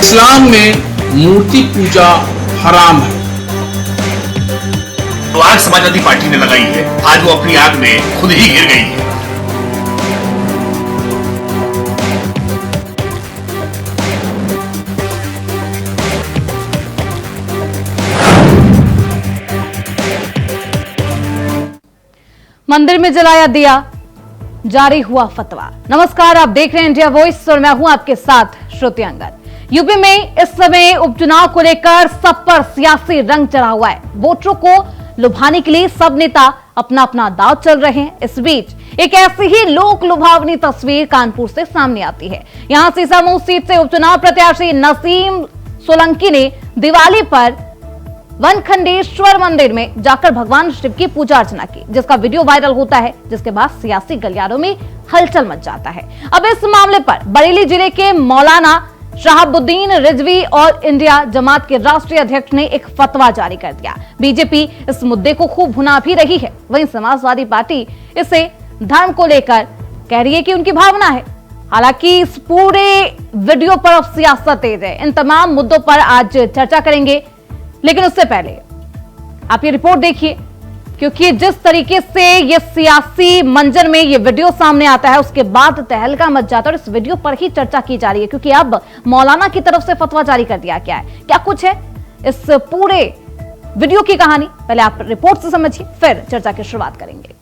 इस्लाम में मूर्ति पूजा हराम है। तो आग समाजवादी पार्टी ने लगाई है, आज वो अपनी आग में खुद ही गिर गई है। मंदिर में जलाया दिया, जारी हुआ फतवा। नमस्कार, आप देख रहे हैं इंडिया वॉइस और मैं हूं आपके साथ श्रुति अंगद। यूपी में इस समय उपचुनाव को लेकर सब पर सियासी रंग चढ़ा हुआ है। वोटरों को लुभाने के लिए सब नेता अपना अपना दांव चल रहे हैं। इस बीच एक ऐसी ही लोक लुभावनी तस्वीर कानपुर से सामने आती है। यहां सीसामऊ सीट से उपचुनाव प्रत्याशी नसीम सोलंकी ने दिवाली पर वनखंडेश्वर मंदिर में जाकर भगवान शिव की पूजा अर्चना की, जिसका वीडियो वायरल होता है, जिसके बाद सियासी गलियारों में हलचल मच जाता है। अब इस मामले पर बरेली जिले के मौलाना शहाबुद्दीन रिजवी और इंडिया जमात के राष्ट्रीय अध्यक्ष ने एक फतवा जारी कर दिया। बीजेपी इस मुद्दे को खूब भुना भी रही है, वहीं समाजवादी पार्टी इसे धर्म को लेकर कह रही है कि उनकी भावना है। हालांकि इस पूरे वीडियो पर अब सियासत तेज है। इन तमाम मुद्दों पर आज चर्चा करेंगे, लेकिन उससे पहले आप ये रिपोर्ट देखिए, क्योंकि जिस तरीके से ये सियासी मंजर में ये वीडियो सामने आता है, उसके बाद तहलका मच जाता है और इस वीडियो पर ही चर्चा की जा रही है, क्योंकि अब मौलाना की तरफ से फतवा जारी कर दिया गया है। क्या कुछ है इस पूरे वीडियो की कहानी, पहले आप रिपोर्ट से समझिए, फिर चर्चा की शुरुआत करेंगे।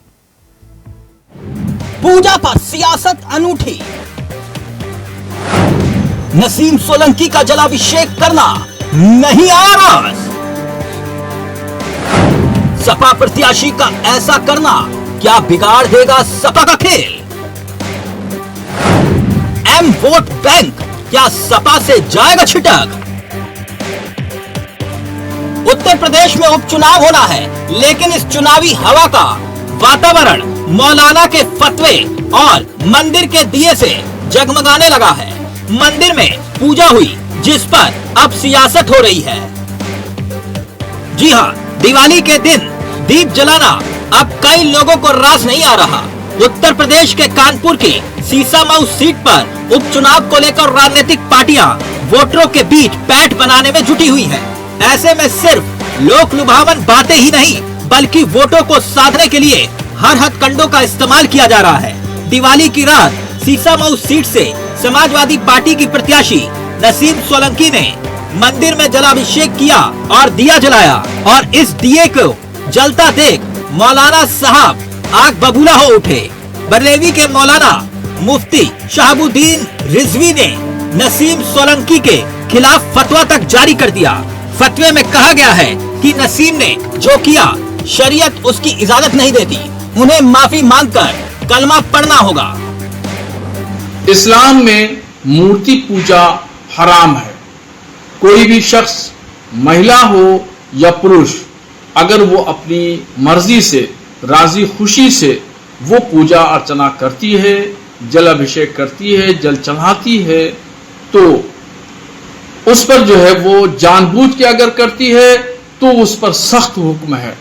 पूजा पर सियासत अनूठी, नसीम सोलंकी का जलाभिषेक करना नहीं आया रास। सपा प्रत्याशी का ऐसा करना क्या बिगाड़ देगा सपा का खेल? एम वोट बैंक क्या सपा से जाएगा छिटक? उत्तर प्रदेश में उपचुनाव होना है, लेकिन इस चुनावी हवा का वातावरण मौलाना के फतवे और मंदिर के दिए से जगमगाने लगा है। मंदिर में पूजा हुई, जिस पर अब सियासत हो रही है। जी हां, दिवाली के दिन दीप जलाना अब कई लोगों को रास नहीं आ रहा। उत्तर प्रदेश के कानपुर की सीसामऊ सीट पर उपचुनाव को लेकर राजनीतिक पार्टियां वोटरों के बीच पैठ बनाने में जुटी हुई हैं। ऐसे में सिर्फ लोक लुभावन बातें ही नहीं, बल्कि वोटों को साधने के लिए हर हथकंडों का इस्तेमाल किया जा रहा है। दिवाली की रात सीसामऊ सीट से समाजवादी पार्टी की प्रत्याशी नसीम सोलंकी ने मंदिर में जलाभिषेक किया और दिया जलाया, और इस दिए को जलता देख मौलाना साहब आग बबूला हो उठे। बरेली के मौलाना मुफ्ती शहाबुद्दीन रिजवी ने नसीम सोलंकी के खिलाफ फतवा तक जारी कर दिया। फतवे में कहा गया है कि नसीम ने जो किया शरीयत उसकी इजाजत नहीं देती, उन्हें माफी मांगकर कलमा पढ़ना होगा। इस्लाम में मूर्ति पूजा हराम है। कोई भी शख्स, महिला हो या पुरुष, अगर वो अपनी मर्जी से, राजी खुशी से वो पूजा अर्चना करती है, जल अभिषेक करती है, जल चढ़ाती है, तो उस पर जो है वो जानबूझ के अगर करती है तो उस पर सख्त हुक्म है,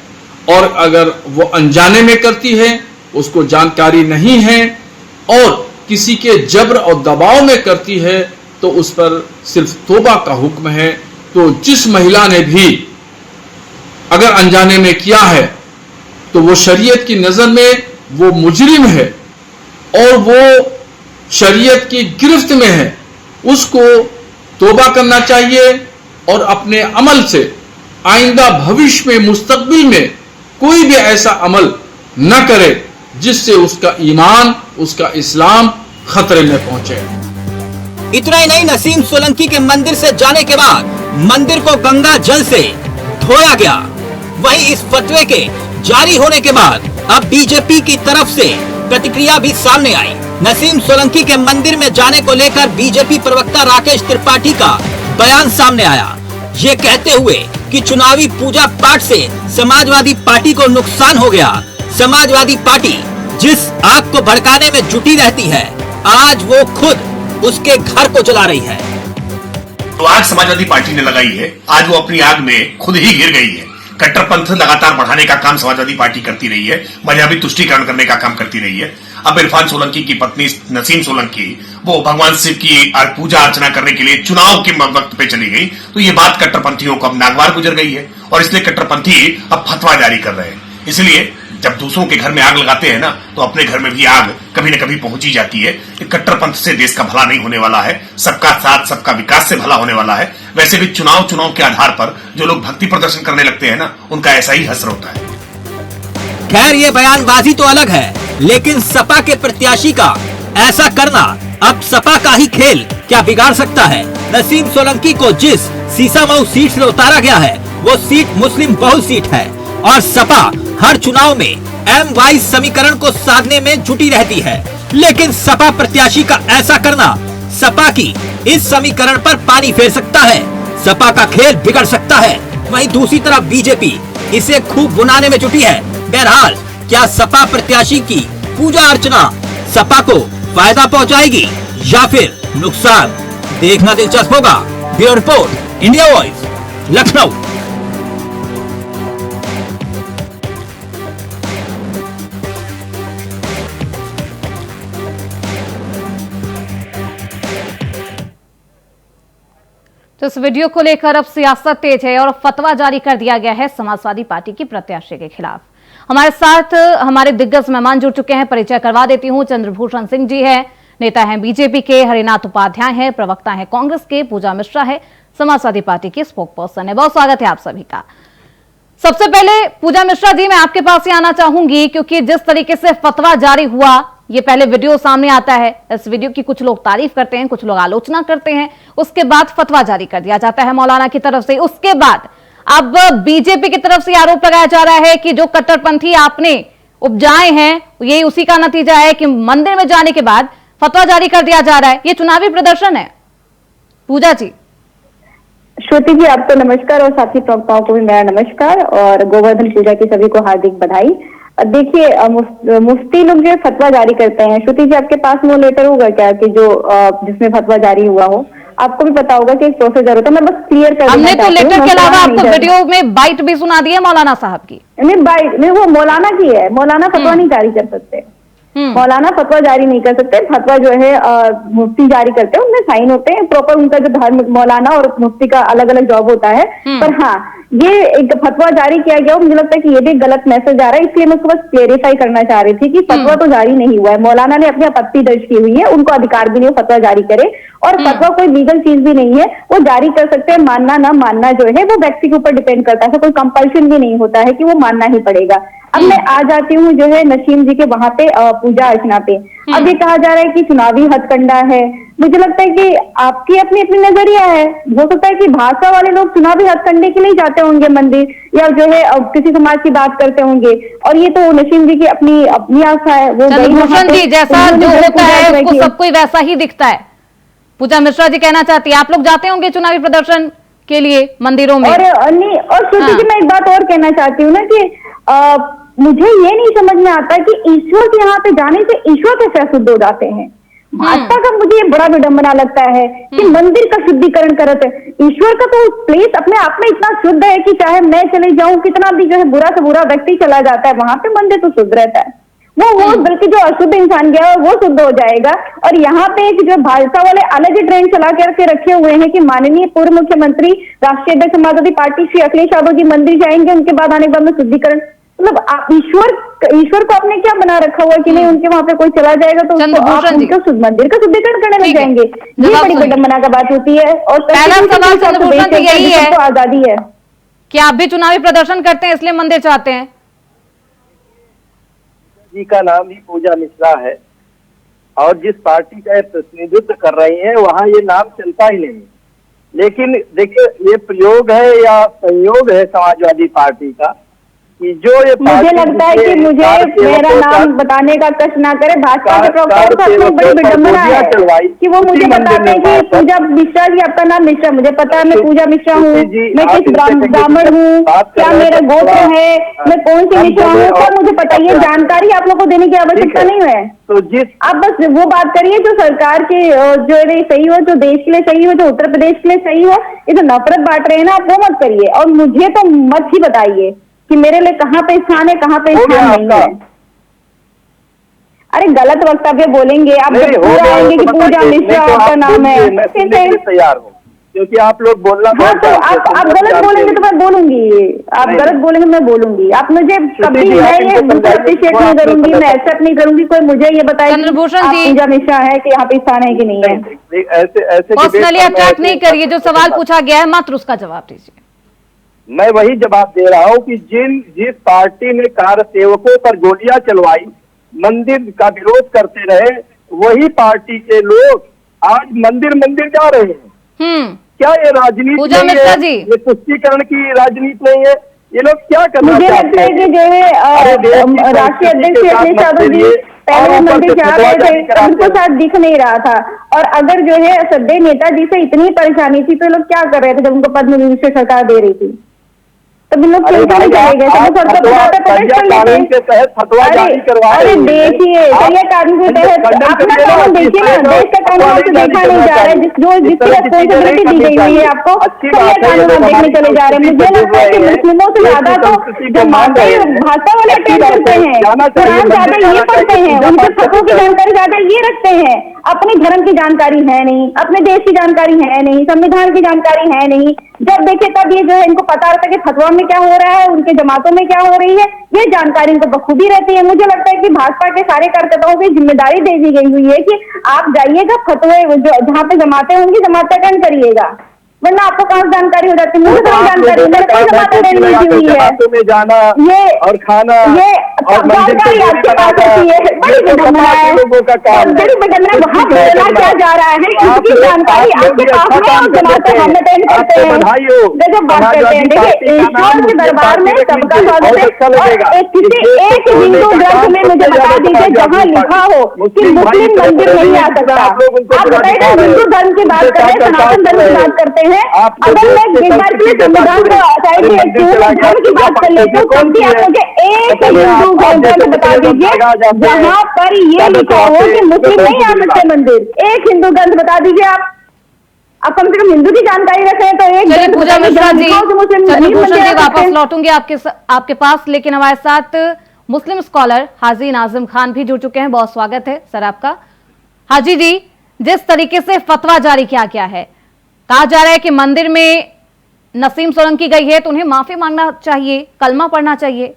और अगर वो अनजाने में करती है, उसको जानकारी नहीं है और किसी के जबर और दबाव में करती है, तो उस पर सिर्फ तौबा का हुक्म है। तो जिस महिला ने भी अगर अनजाने में किया है, तो वो शरीयत की नजर में वो मुजरिम है और वो शरीयत की गिरफ्त में है। उसको तौबा करना चाहिए और अपने अमल से आइंदा भविष्य में, मुस्तकबिल में कोई भी ऐसा अमल न करे जिससे उसका ईमान, उसका इस्लाम खतरे में पहुंचे। इतना ही नहीं, नसीम सोलंकी के मंदिर से जाने के बाद मंदिर को गंगा जल से धोया गया। वहीं इस फतवे के जारी होने के बाद अब बीजेपी की तरफ से प्रतिक्रिया भी सामने आई। नसीम सोलंकी के मंदिर में जाने को लेकर बीजेपी प्रवक्ता राकेश त्रिपाठी का बयान सामने आया, ये कहते हुए कि चुनावी पूजा पाठ से समाजवादी पार्टी को नुकसान हो गया। समाजवादी पार्टी जिस आग को भड़काने में जुटी रहती है, आज वो खुद उसके घर को जला रही है। तो आग समाजवादी पार्टी ने लगाई है, आज वो अपनी आग में खुद ही गिर गई है। कट्टरपंथ लगातार बढ़ाने का काम समाजवादी पार्टी करती रही है, मजहबी तुष्टीकरण करने का काम करती रही है। अब इरफान सोलंकी की पत्नी नसीम सोलंकी वो भगवान शिव की पूजा अर्चना करने के लिए चुनाव के वक्त पे चली गई, तो ये बात कट्टरपंथियों को अब नागवार गुजर गई है और इसलिए कट्टरपंथी अब फतवा जारी कर रहे हैं। इसलिए जब दूसरों के घर में आग लगाते हैं ना, तो अपने घर में भी आग कभी न कभी पहुंची जाती है। कट्टरपंथ से देश का भला नहीं होने वाला है, सबका साथ सबका विकास से भला होने वाला है। वैसे भी चुनाव के आधार पर जो लोग भक्ति प्रदर्शन करने लगते हैं ना, उनका ऐसा ही हश्र होता है। खैर ये बयानबाजी तो अलग है, लेकिन सपा के प्रत्याशी का ऐसा करना अब सपा का ही खेल क्या बिगाड़ सकता है। नसीम सोलंकी को जिस सीसामऊ सीट से उतारा गया है, वो सीट मुस्लिम बहुल सीट है और सपा हर चुनाव में एम वाइज समीकरण को साधने में जुटी रहती है। लेकिन सपा प्रत्याशी का ऐसा करना सपा की इस समीकरण पर पानी फेर सकता है, सपा का खेल बिगड़ सकता है। वहीं दूसरी तरफ बीजेपी इसे खूब बुनाने में जुटी है। बहरहाल क्या सपा प्रत्याशी की पूजा अर्चना सपा को फायदा पहुंचाएगी या फिर नुकसान, देखना दिलचस्प होगा। Bureau report, India voice, Lucknow. तो इस वीडियो को लेकर अब सियासत तेज है और फतवा जारी कर दिया गया है समाजवादी पार्टी की प्रत्याशी के खिलाफ। हमारे साथ हमारे दिग्गज मेहमान जुड़ चुके हैं, परिचय करवा देती हूं। चंद्रभूषण सिंह जी है, नेता हैं बीजेपी के। हरिनाथ उपाध्याय हैं, प्रवक्ता हैं कांग्रेस के। पूजा मिश्रा है, समाजवादी पार्टी की स्पोक पर्सन है। बहुत स्वागत है आप सभी का। सबसे पहले पूजा मिश्रा जी, मैं आपके पास ही आना चाहूंगी, क्योंकि जिस तरीके से फतवा जारी हुआ, ये पहले वीडियो सामने आता है, इस वीडियो की कुछ लोग तारीफ करते हैं, कुछ लोग आलोचना करते हैं, उसके बाद फतवा जारी कर दिया जाता है मौलाना की तरफ से। उसके बाद अब बीजेपी की तरफ से आरोप लगाया जा रहा है कि जो कट्टरपंथी आपने उपजाए हैं, ये उसी का नतीजा है कि मंदिर में जाने के बाद फतवा जारी कर दिया जा रहा है। ये चुनावी प्रदर्शन है। पूजा जी। श्रुति जी, आपको नमस्कार और साथी प्रवक्ताओं को भी मेरा नमस्कार और गोवर्धन पूजा की सभी को हार्दिक बधाई। देखिए, मुफ्ती लोग जो फतवा जारी करते हैं, श्रुति जी आपके पास वो लेटर होगा क्या कि जो जिसमें फतवा जारी हुआ हो? आपको भी पता होगा कि एक प्रोसीजर होता है। मैं बस क्लियर कर हमने तो लेटर के अलावा आपको वीडियो में बाइट भी सुना दी है मौलाना साहब की। नहीं, बाइट नहीं, वो मौलाना की है। मौलाना फतवा नहीं जारी कर सकते। मौलाना फतवा जारी नहीं कर सकते। फतवा जो है मुफ्ती जारी करते हैं, उनमें साइन होते हैं प्रॉपर। उनका जो धर्म, मौलाना और मुफ्ती का अलग अलग जॉब होता है। पर हाँ, ये एक फतवा जारी किया गया, मुझे लगता है कि ये भी गलत मैसेज आ रहा है, इसलिए मैं उसको बस क्लेरिफाई करना चाह रही थी कि फतवा तो जारी नहीं हुआ है। मौलाना ने अपनी आपत्ति दर्ज की हुई है, उनको अधिकार भी नहीं फतवा जारी करे, और फतवा कोई लीगल चीज भी नहीं है, वो जारी कर सकते हैं। मानना ना मानना जो है वो व्यक्ति के ऊपर डिपेंड करता है, कोई कंपल्शन भी नहीं होता है कि वो मानना ही पड़ेगा। अब मैं आ जाती हूँ जो है नसीम जी के वहां पे पूजा अर्चना पे। अब ये कहा जा रहा है कि चुनावी हथकंडा है। मुझे लगता है कि आपकी अपनी अपनी नजरिया है। हो सकता है कि भाजपा वाले लोग चुनावी हथकंडे के लिए जाते होंगे मंदिर, या जो है किसी समाज की बात करते होंगे, और ये तो नसीम जी की अपनी अपनी आस्था है। वो चंद्रभूषण जी, जैसा जो होता है उसको सबको वैसा ही दिखता है। पूजा मिश्रा जी कहना चाहती है, आप लोग जाते होंगे चुनावी प्रदर्शन के लिए मंदिरों में? और श्रुति जी, मैं एक बात और कहना चाहती हूँ ना कि मुझे ये नहीं समझ में आता कि ईश्वर के यहाँ पे जाने से ईश्वर कैसे अशुद्ध हो जाते हैं। भाजपा का मुझे ये बड़ा विडंबना लगता है कि मंदिर का शुद्धिकरण करते हैं। ईश्वर का तो प्लेस अपने आप में इतना शुद्ध है कि चाहे मैं चले जाऊं, कितना भी जो है बुरा से बुरा व्यक्ति चला जाता है, वहां पे मंदिर तो शुद्ध रहता है। वो बल्कि जो अशुद्ध इंसान गया है वो शुद्ध हो जाएगा। और यहाँ पे एक जो भाजपा वाले अलग ही ट्रेंड चला करके रखे हुए हैं कि माननीय पूर्व मुख्यमंत्री राष्ट्रीय अध्यक्ष समाजवादी पार्टी श्री अखिलेश यादव जी मंदिर जाएंगे, उनके बाद आने के बाद में शुद्धिकरण। मतलब आप ईश्वर को आपने क्या बना रखा हुआ कि नहीं उनके वहां पे कोई चला जाएगा तो उसको मंदिर का शुद्धिकरण करने लग जाएंगे। ये बड़ी विडंबना का बात होती है। और पहला सवाल चंद्रभूषण जी यही है, आजादी है कि आप भी चुनावी प्रदर्शन करते हैं इसलिए मंदिर चाहते हैं? जी का नाम ही पूजा मिश्रा है और जिस पार्टी का प्रतिनिधित्व कर रही है वहाँ ये नाम चलता ही नहीं। लेकिन देखिए, ये प्रयोग है या संयोग है समाजवादी पार्टी का कि जो ये मुझे लगता है कि मुझे मेरा नाम बताने का कष्ट ना करे। भाजपा के प्रवक्ताओं का अपनी बड़ी विडंबना है कि वो मुझे बताते हैं कि पूजा मिश्रा जी, आपका नाम मिश्रा, मुझे पता है मैं पूजा मिश्रा हूँ, मैं किस ब्राह्मण हूँ, क्या मेरा गोत्र है, मैं कौन सी मिश्रा हूँ, सब मुझे पता है। ये जानकारी आप लोग को देने की आवश्यकता नहीं है। तो जिस आप बस वो बात करिए जो सरकार के जो सही हो, जो देश के लिए सही हो, जो उत्तर प्रदेश के लिए सही हो। ये जो नफरत बांट रहे हैं ना, आप वो मत करिए और मुझे तो मत ही बताइए कि मेरे लिए कहाँ पे स्थान है, कहाँ पे स्थान नहीं है। अरे गलत वक्तव्य बोलेंगे आप, नहीं, जब हो पूरा गया आएंगे तो कि बता पूजा दीजिए, मिश्रा नहीं तो आपका आप नाम है, बोलिए, मैं सुनने के लिए तैयार हूँ, क्योंकि आप लोग बोलना हाँ बहुत तो जानते हैं, आप सुनना गलत जानते बोलेंगे तो हैं। मैं बोलूंगी, आप नहीं, गलत बोलेंगे मैं बोलूंगी। आप मुझे कभी जी, आप मैं ये इनको बिल्कुल समझाइए, अप्रिशिएट वो नहीं आपने करूंगी, समझा मैं एक्सेप्ट नहीं करूंगी कोई मुझे ये बताए कि चंद्रभूषण आप जी, पूजा मिश्रा है कि यहाँ पे स्थान है कि नहीं है। नहीं, ऐसे ऐसे पर्सनली debate पर मैं अटैक ऐसे नहीं करिए, जो सवाल करूंगा। पूछा गया है मात्र उसका जवाब दीजिए। मैं वही जवाब दे रहा हूँ कि जिस पार्टी ने कार सेवकों पर गोलियां चलवाई, मंदिर का विरोध करते रहे, वही पार्टी के लोग आज मंदिर मंदिर जा रहे हैं। क्या ये राजनीति पूजा नहीं मिश्रा है? जी, ये तुष्टीकरण की राजनीति नहीं है? ये लोग क्या करना मुझे चाहते लगता है हैं? कि जो है राष्ट्रीय अध्यक्ष अखिलेश यादव जी पहले मंदिर जा रहे थे, उनको शायद दिख नहीं रहा था, और अगर जो है श्रद्धेय नेताजी से इतनी परेशानी थी तो लोग क्या कर रहे थे जब उनको पद्म विभूषण सरकार दे रही थी? तब इन लोग क्यों चले गए? सब सड़कों पर जाते प्रोटेस्ट कर कानून के लेते। तहत फतवा जारी करवा अरे देखिए, सरिया कानून के तहत अपना कानून देखिए ना, देश का कानून आपसे देखा नहीं जा रहा है, जिसकी रिस्पॉन्सिबिलिटी दी गई हुई है आपको, सरिया कानून आप देखने चले जा रहे हैं। मुझे लगता है कि मुस्लिमों से ज्यादा तो जो माता भाषा वाले अटेंड करते हैं, कुरान ज्यादा ये पढ़ते हैं, उनके फतवों की जानकारी ज्यादा ये रखते हैं, अपने धर्म की जानकारी है नहीं, अपने देश की जानकारी है नहीं, संविधान की जानकारी है नहीं। जब देखे तब ये जो है इनको पता रहता है कि फतवा में क्या हो रहा है, उनके जमातों में क्या हो रही है, ये जानकारी इनको बखूबी रहती है। मुझे लगता है कि भाजपा के सारे कार्यकर्ताओं की जिम्मेदारी दे दी गई हुई है कि आप जाइएगा, फतवे जहाँ पे जमातें होंगी जमात अटेंड करिएगा, वरना आपको कहाँ से जानकारी हो जाती है? मुझे कोई जानकारी मेरे कोई जमात अटेंड नहीं की हुई है। में जाना ये और खाना ये और जानकारी आपके पास होती है, बड़ी विडंबना है, बड़ी विडंबना। वहाँ बोला क्या जा रहा है, इसकी जानकारी आपके पास में और जमातें हम अटेंड करते हैं, देखो बात करते हैं। देखिए ईश्वर के दरबार में सबका स्वागत है, और किसी एक हिंदू ग्रंथ में मुझे बता दीजिए जहाँ लिखा हो कि मुस्लिम मंदिर नहीं आ सकता। आप बताइए, हिंदू धर्म की बात कर रहे हैं, सनातन धर्म की बात करते हैं। अगर मैं एक बार के लिए संविधान को साइड में रखती हूँ, धर्म की बात कर लेती हूँ, तब भी आप मुझे एक हिंदू ग्रंथ बता दीजिए जहाँ पर ये लिखा हो कि मुस्लिम नहीं आ सकते मंदिर। एक हिंदू ग्रंथ बता दीजिए आप कम से कम हिंदू की जानकारी रखें तो एक चलिए पूजा मिश्रा जी, चंद्रभूषण जी वापस लौटूंगे आपके पास, लेकिन हमारे साथ मुस्लिम स्कॉलर हाजी नाजिम खान भी जुड़ चुके हैं। बहुत स्वागत है सर आपका। हाजी जी, जिस तरीके से फतवा जारी किया गया है, कहा जा रहा है कि मंदिर में नसीम सोलंकी गई है तो उन्हें माफी मांगना चाहिए, कलमा पढ़ना चाहिए।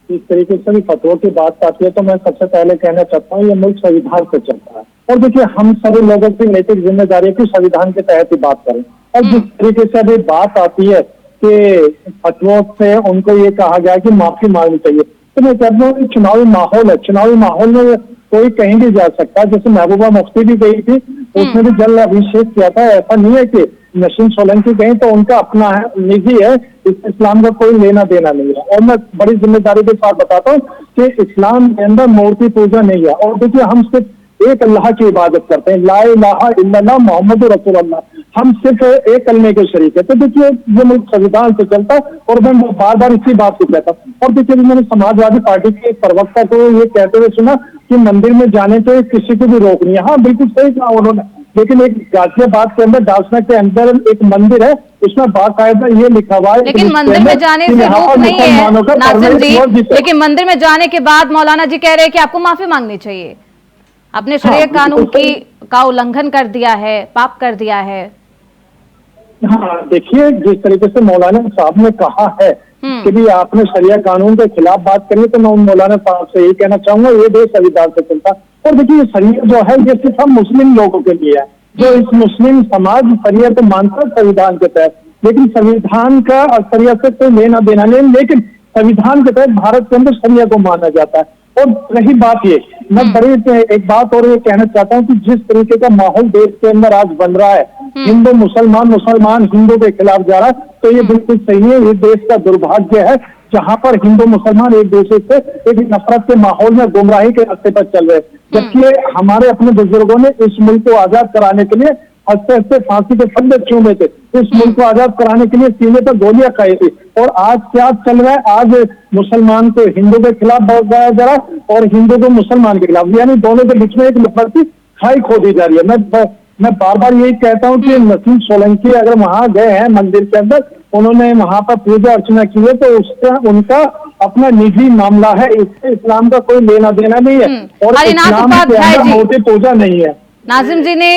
इस तरीके से भी फतवा की बात आती है तो मैं सबसे पहले कहना चाहता हूँ ये मुल्क संविधान से चलता है, और देखिए हम सभी लोगों की नैतिक जिम्मेदारी है कि संविधान के तहत ही बात करें। और जिस तरीके से अभी बात आती है कि फतवों से उनको ये कहा गया कि माफी मांगनी चाहिए, तो मैं कहता हूँ चुनावी माहौल है, चुनावी माहौल में कोई कहीं भी जा सकता है। जैसे महबूबा मुफ्ती भी गई थी, उसने भी जल अभिषेक किया था। ऐसा नहीं है कि नसीम सोलंकी गई तो उनका अपना है, निजी है, इस्लाम का कोई लेना देना नहीं है। और मैं बड़ी जिम्मेदारी के साथ बताता हूँ कि इस्लाम के अंदर मूर्ति पूजा नहीं है। और देखिए हम सिर्फ एक अल्लाह की इबादत करते हैं, ला इलाहा इल्लल्लाह मोहम्मद रसूलुल्लाह, हम सिर्फ एक कलमे के शरीक है। तो देखिए ये मुल्क संविधान से चलता है, और मैं बार बार इसी बात को कहता हूँ। और देखिए मैंने समाजवादी पार्टी के एक प्रवक्ता को ये कहते हुए सुना कि मंदिर में जाने से किसी को भी रोक नहीं है। हाँ बिल्कुल सही कहा उन्होंने, लेकिन एक गाजियाबाद के अंदर डालसना के अंदर एक मंदिर है, उसमें बाकायदा ये लिखा हुआ है, लेकिन मंदिर में जाने से रोक नहीं है नाजिम जी, लेकिन मंदिर में जाने के बाद मौलाना जी कह रहे हैं कि आपको माफी मांगनी चाहिए, आपने शरीयत कानून का उल्लंघन कर दिया है, पाप कर दिया है। हाँ देखिए, जिस तरीके से मौलाना साहब ने कहा है कि भी आपने शरिया कानून के खिलाफ बात करी, तो मैं उन मौलाना साहब से यही कहना चाहूंगा ये देश संविधान से चलता। और देखिए शरिया जो है ये सिर्फ हम मुस्लिम लोगों के लिए है, जो इस मुस्लिम समाज शरिया को मानता है संविधान के तहत, लेकिन संविधान का और शरिया से कोई लेना देना नहीं, लेकिन संविधान के तहत भारत के अंदर शरिया को माना जाता है। और रही बात ये, मैं बड़ी एक बात और ये कहना चाहता हूँ कि जिस तरीके का माहौल देश के अंदर आज बन रहा है, हिंदू मुसलमान हिंदू के खिलाफ जा रहा है, तो ये बिल्कुल सही है। ये देश का दुर्भाग्य है जहाँ पर हिंदू मुसलमान एक दूसरे से एक नफरत के माहौल में गुमराही के रास्ते पर चल रहे हैं, जबकि हमारे अपने बुजुर्गों ने इस मुल्क को आजाद कराने के लिए हंसते हंसते फांसी के फंदे चूमे थे, इस मुल्क को आजाद कराने के लिए सीने पर गोलियां खाई थी। और आज क्या चल रहा है, आज मुसलमान को हिंदू के खिलाफ भड़काया जा रहा है और हिंदू को मुसलमान के खिलाफ, यानी दोनों के बीच में एक नफरत की खाई खोदी जा रही है। मैं मैं बार बार यही कहता हूँ कि नसीम सोलंकी अगर वहां गए हैं मंदिर के अंदर, उन्होंने वहां पर पूजा अर्चना की है, तो उसका उनका अपना निजी मामला है, इससे इस्लाम का कोई लेना देना नहीं है और हरिनाथ इस्लाम के उपाध्याय अंदर जी। मूर्ति पूजा नहीं है। नाजिम जी ने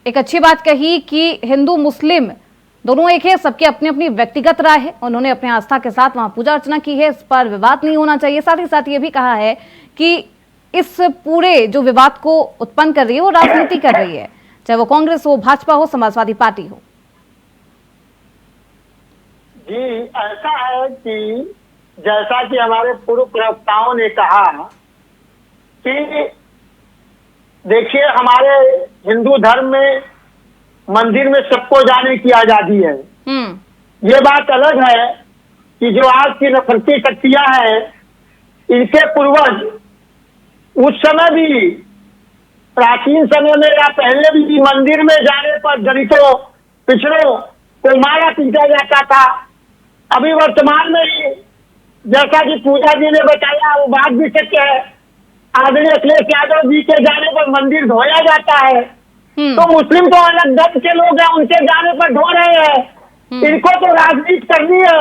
एक अच्छी बात कही कि हिंदू मुस्लिम दोनों एक है, सबकी अपनी अपनी व्यक्तिगत राय है, उन्होंने अपने आस्था के साथ वहां पूजा अर्चना की है, इस पर विवाद नहीं होना चाहिए। साथ ही साथ ये भी कहा है कि इस पूरे जो विवाद को उत्पन्न कर रही है वो राजनीति कर रही है, चाहे वो कांग्रेस हो, भाजपा हो, समाजवादी पार्टी हो। जी ऐसा है कि जैसा कि हमारे पूर्व प्रवक्ताओं ने कहा कि देखिए हमारे हिंदू धर्म में मंदिर में सबको जाने की आजादी है। ये बात अलग है कि जो आज की नफरती शक्तियां हैं, इनके पूर्वज उस समय भी, प्राचीन समय में या पहले भी मंदिर में जाने पर दलितों पिछड़ों को मारा पीटा जाता था। अभी वर्तमान में ही जैसा कि पूजा जी ने बताया वो बात भी सत्य है, आदरणीय अखिलेश यादव जी के जाने पर मंदिर धोया जाता है। तो मुस्लिम तो अलग धर्म के लोग हैं, उनके जाने पर ढो रहे हैं। इनको तो राजनीति करनी है,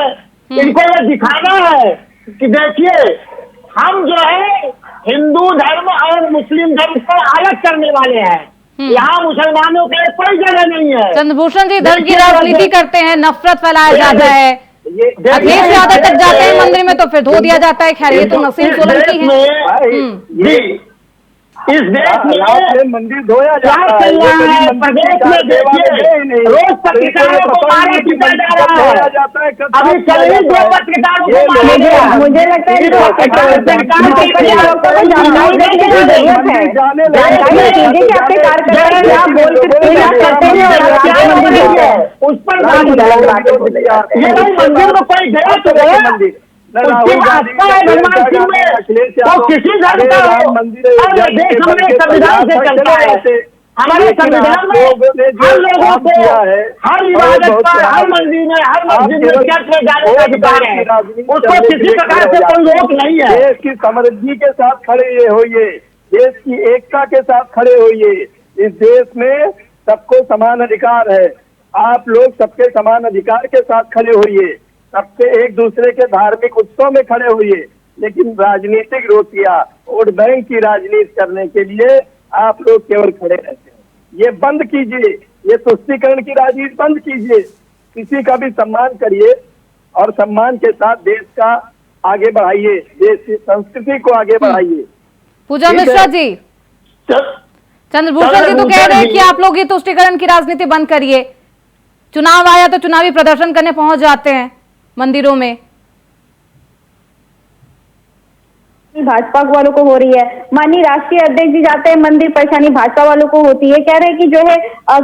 इनको ये दिखाना है कि देखिए हम जो है हिंदू धर्म और मुस्लिम धर्म को अलग करने वाले हैं। यहाँ मुसलमानों के कोई जगह नहीं है। चंद्रभूषण जी धर्म की राजनीति करते हैं, नफरत फैलाया जाता है, अखिलेश यादव तक जाते हैं मंदिर में तो फिर धो दिया जाता है। खैर ये तो नसीम सोलंकी है। इस देश में मंदिर धोया जाता है, प्रदेश में देखिए रोज पत्रकारों को मारा पीटा जा रहा है। अभी कल ही 2 पत्रकारों को मारा गया। मुझे लगता है उस पर मंदिर में कोई गया तो गया, उसकी आस्था है भगवान शिव में, तो किसी धर्म का देश हमारे संविधान से चलता है। हमारे संविधान में हर लोगों को हर इबादत पर, हर मंदिर में, हर मस्जिद में, चर्च में जाने का अधिकार है, उसको किसी प्रकार से कोई रोक नहीं है। देश की समृद्धि के साथ खड़े होइए, देश की एकता के साथ खड़े होइए। इस देश में सबको समान अधिकार है, आप लोग सबके समान अधिकार के साथ खड़े होइए, सबसे एक दूसरे के धार्मिक उत्सव में खड़े हुए। लेकिन राजनीतिक रोटियां, वोट बैंक की राजनीति करने के लिए आप लोग केवल खड़े रहते हैं। ये बंद कीजिए, ये तुष्टीकरण की राजनीति बंद कीजिए, किसी का भी सम्मान करिए और सम्मान के साथ देश का आगे बढ़ाइए, देश की संस्कृति को आगे बढ़ाइए। पूजा मिश्रा जी, चंद्रभूषण जी तो कह रहे हैं कि आप लोग ये तुष्टीकरण की राजनीति बंद करिए, चुनाव आया तो चुनावी प्रदर्शन करने पहुंच जाते हैं मंदिरों में। भाजपा वालों को हो रही है, माननीय राष्ट्रीय अध्यक्ष जी जाते हैं मंदिर, परेशानी भाजपा वालों को होती है। कह रहे हैं कि जो है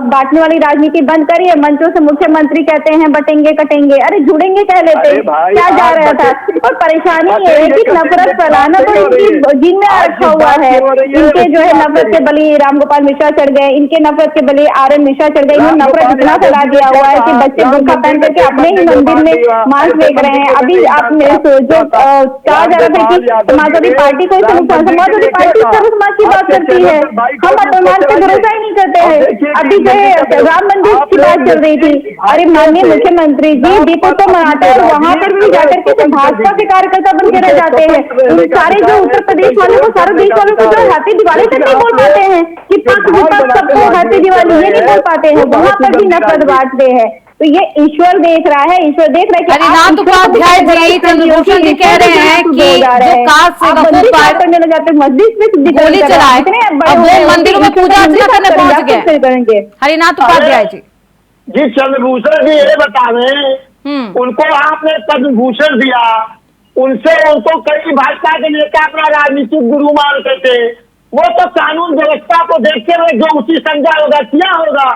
बांटने वाली राजनीति बंद करिए। मंचों से मुख्यमंत्री कहते हैं बटेंगे कटेंगे, अरे जुड़ेंगे कह लेते हैं, क्या जा रहा था। और परेशानी ये है कि नफरत फैलाना तो इनकी जीन में रखा हुआ है। इनके जो है नफरत के बलि रामगोपाल मिश्रा चढ़ गए, इनके नफरत के बलि RM मिश्रा चढ़ गए। इन्होंने नफरत इतना फैला दिया हुआ है कि बच्चे बुर्का पहन करके अपने ही मंदिर में मांस बेच रहे हैं। अभी आपने जो कहा जा रहा था कि समाजवादी पार्टी को समाजवादी पार्टी सर्व समाज की बात करती है, हम समाज पे भरोसा ही नहीं करते हैं। अभी जो है राम मंदिर की बात चल रही थी, अरे माननीय मुख्यमंत्री जी दीपोत्सव मनाते हैं, वहां पर भी जाकर के भाजपा के कार्यकर्ता बन के रह जाते हैं। सारे जो उत्तर प्रदेश वालों को, सारे देश वालों को जो हैप्पी दिवाली तक नहीं बोल पाते हैं कि पक्ष विपक्ष सबको हैप्पी दिवाली ये नहीं बोल पाते हैं, वहां पर भी नफरत बांटते हैं। तो ये ईश्वर देख रहा है, ईश्वर देख रहा है कि हरिनाथ उपाध्याय जी, चंद्रभूषण जी कह रहे हैं कि जो कार सेवकों पर करने लग जाते, मस्जिद में गोली चलाए, अब वो मंदिरों में पूजा अर्चना करने पहुंच गए। हरिनाथ उपाध्याय जी, जी चंद्रभूषण जी ये बतावें, उनको आपने पद्म भूषण दिया, उनसे उनको कई भाजपा के नेता अपना राजनीतिक गुरु मानते थे, वो तो कानून व्यवस्था को देखते हुए जो उचित समझा होगा किया होगा।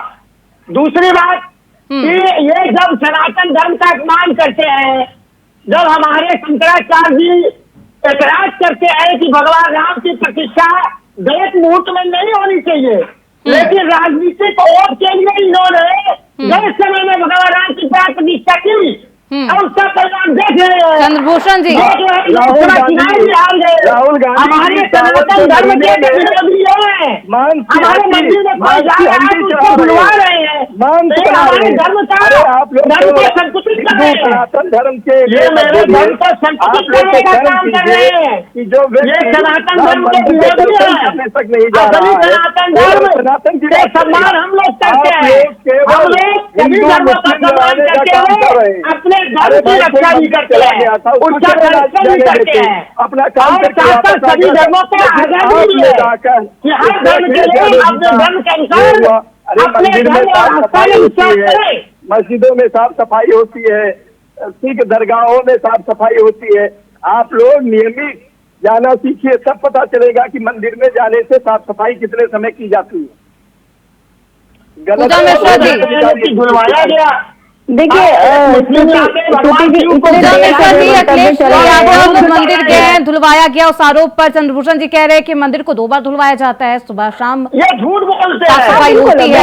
दूसरी बात कि ये जब सनातन धर्म का अपमान करते हैं, जब हमारे शंकराचार्य जी ऐतराज करते हैं कि भगवान राम की प्रतिष्ठा गलत मुहूर्त में नहीं होनी चाहिए, लेकिन राजनीतिक वोट के लिए इन्होंने गलत समय में भगवान राम की प्रतिष्ठा की, और उसका परिणाम देख रहे हैं। चंद्रभूषण जी, राहुल गांधी हमारे सनातन धर्म के विरोधी है, हमारे मंदिर में कोई जा रहा है उसको बुलवा रहे हैं, हमारे धर्म का धर्म को संकुचित कर रहे हैं, सनातन धर्म के ये मेरे धर्म को संकुचित करने का काम कर रहे हैं कि जो ये सनातन धर्म के विरोधी है। असली सनातन धर्म के सम्मान हम लोग करते हैं, हम लोग सभी धर्मों का सम्मान करते हुए अपने धर्म की रक्षा भी करते हैं, उसका संरक्षण भी करते हैं, अपना और साथ साथ सभी धर्मों को आजादी भी है कि हर धर्म के लोग अपने धर्म के अनुसार अपने धर्म और आस्था में विश्वास करें। मस्जिदों में साफ सफाई होती है, सिख दरगाहों में साफ सफाई होती है। आप लोग नियमित जाना सीखिए, तब पता चलेगा कि मंदिर में जाने से साफ सफाई कितने समय की जाती है। गलत धुलवाया गया। देखिए मंदिर गए, धुलवाया गया, उस आरोप पर चंद्रभूषण जी कह रहे हैं कि मंदिर को 2 बार धुलवाया जाता है, सुबह शाम ये झूठ बोलते हैं। सफाई होती है,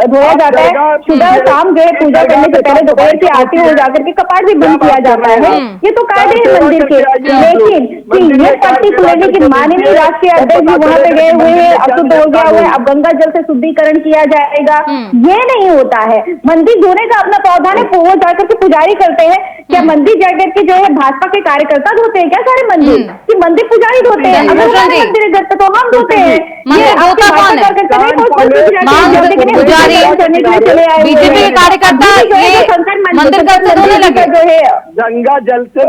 धोया जाता है, सुबह शाम जो है पूजा करने से पहले दोपहर की आरती हो जाकर के कपाट भी बंद किया जाता है, ये तो कायदे हैं मंदिर के। लेकिन ये पर्टिकुलरली कि माननीय राष्ट्रीय अध्यक्ष जी वहाँ पे गए हुए हैं, अशुद्ध हो गया हुआ है, अब गंगा जल से शुद्धिकरण किया जाएगा, ये नहीं होता है। मंदिर धोने का अपना प्रावधान है, वो जाकर के पुजारी करते हैं। क्या मंदिर जाकर के जो है भाजपा के कार्यकर्ता धोते हैं क्या सारे मंदिर? कि मंदिर पुजारी धोते हैं? अगर हमारे मंदिर करते तो हम धोते हैं। बीजेपी के कार्यकर्ता मंदिर का धोने लगे, जो है गंगा जल से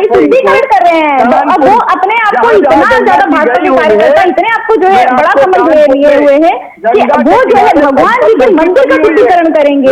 शुद्धिकरण कर रहे हैं। अब वो अपने आप को इतना ज्यादा भाजपा के कार्यकर्ता इतने आपको जो है बड़ा समझ लिए हुए हैं कि वो जो है भगवान जी के मंदिर का शुद्धिकरण करेंगे।